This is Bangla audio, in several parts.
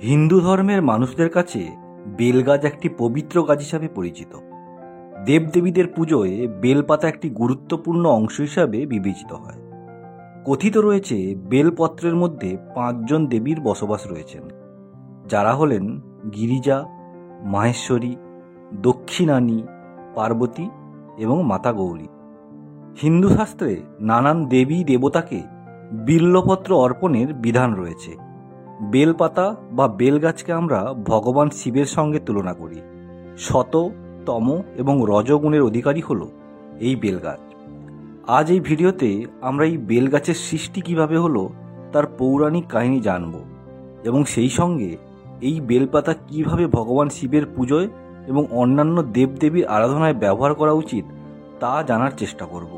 হিন্দু ধর্মের মানুষদের কাছে বেলগাছ একটি পবিত্র গাছ হিসাবে পরিচিত। দেবদেবীদের পুজোয় বেলপাতা একটি গুরুত্বপূর্ণ অংশ হিসাবে বিবেচিত হয়। কথিত রয়েছে বেলপত্রের মধ্যে 5 জন দেবীর বসবাস রয়েছেন, যারা হলেন গিরিজা, মাহেশ্বরী, দক্ষিণানী, পার্বতী এবং মাতা গৌরী। হিন্দু শাস্ত্রে নানান দেবী দেবতাকে বিল্বপত্র অর্পণের বিধান রয়েছে। বেলপাতা বা বেলগাছকে আমরা ভগবান শিবের সঙ্গে তুলনা করি। শত, তম এবং রজগুণের অধিকারী হল এই বেলগাছ। আজ এই ভিডিওতে আমরা এই বেলগাছের সৃষ্টি কিভাবে হলো তার পৌরাণিক কাহিনী জানব এবং সেই সঙ্গে এই বেলপাতা কিভাবে ভগবান শিবের পুজোয় এবং অন্যান্য দেবদেবীর আরাধনায় ব্যবহার করা উচিত তা জানার চেষ্টা করব।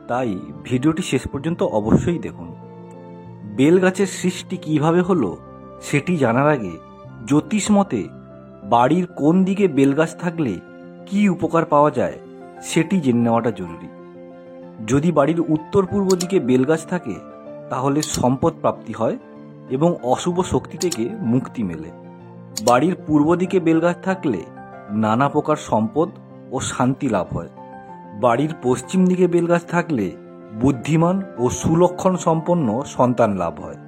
তাই ভিডিওটি শেষ পর্যন্ত অবশ্যই দেখুন। বেলগাছের সৃষ্টি কিভাবে হলো সেটি জানার আগে জ্যোতিষ মতে বাড়ির কোন দিকে বেলগাছ থাকলে কি উপকার পাওয়া যায় সেটি জেনে নেওয়াটা জরুরি। যদি বাড়ির উত্তর পূর্ব দিকে বেলগাছ থাকে তাহলে সম্পদ প্রাপ্তি হয় এবং অশুভ শক্তি থেকে মুক্তি মেলে। বাড়ির পূর্ব দিকে বেলগাছ থাকলে নানা প্রকার সম্পদ ও শান্তি লাভ হয়। বাড়ির পশ্চিম দিকে বেলগাছ থাকলে বুদ্ধিমান ও সুলক্ষণ সম্পন্ন সন্তান লাভ হয়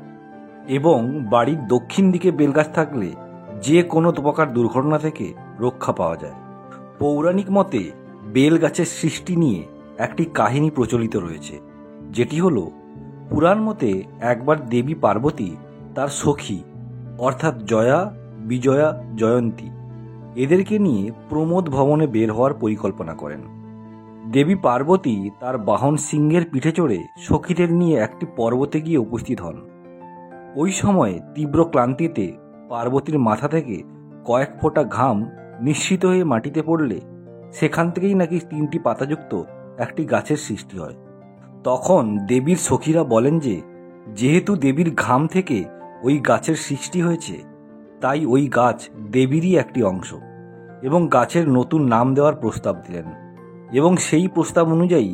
এবং বাড়ির দক্ষিণ দিকে বেলগাছ থাকলে যে কোনো প্রকার দুর্ঘটনা থেকে রক্ষা পাওয়া যায়। পৌরাণিক মতে বেলগাছের সৃষ্টি নিয়ে একটি কাহিনী প্রচলিত রয়েছে, যেটি হলো পুরাণ মতে একবার দেবী পার্বতী তার সখী অর্থাৎ জয়া, বিজয়া, জয়ন্তী এদেরকে নিয়ে প্রমোদ ভবনে বের হওয়ার পরিকল্পনা করেন। দেবী পার্বতী তার বাহন সিংহের পিঠে চড়ে সখীদের নিয়ে একটি পর্বতে গিয়ে উপস্থিত হন। ওই সময় তীব্র ক্লান্তিতে পার্বতীর মাথা থেকে কয়েক ফোঁটা ঘাম নিঃসৃত হয়ে মাটিতে পড়লে সেখান থেকেই নাকি 3টি পাতাযুক্ত একটি গাছের সৃষ্টি হয়। তখন দেবীর সখীরা বলেন যে যেহেতু দেবীর ঘাম থেকে ওই গাছের সৃষ্টি হয়েছে তাই ওই গাছ দেবীরই একটি অংশ এবং গাছের নতুন নাম দেওয়ার প্রস্তাব দিলেন এবং সেই প্রস্তাব অনুযায়ী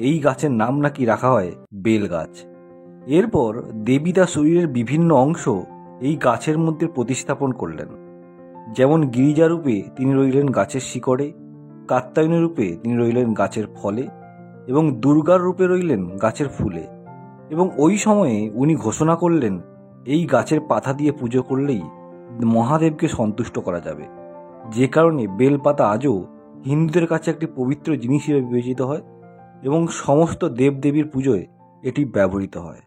এই গাছের নাম নাকি রাখা হয় বেলগাছ। এরপর দেবী তার শরীরের বিভিন্ন অংশ এই গাছের মধ্যে প্রতিস্থাপন করলেন। যেমন গিরিজা রূপে তিনি রইলেন গাছের শিকড়ে, কাত্যায়নী রূপে তিনি রইলেন গাছের ফলে এবং দুর্গার রূপে রইলেন গাছের ফুলে। এবং ওই সময়ে উনি ঘোষণা করলেন এই গাছের পাতা দিয়ে পুজো করলেই মহাদেবকে সন্তুষ্ট করা যাবে, যে কারণে বেলপাতা আজও হিন্দুদের কাছে একটি পবিত্র জিনিস হিসেবে বিবেচিত হয় এবং সমস্ত দেবদেবীর পুজোয় এটি ব্যবহৃত হয়।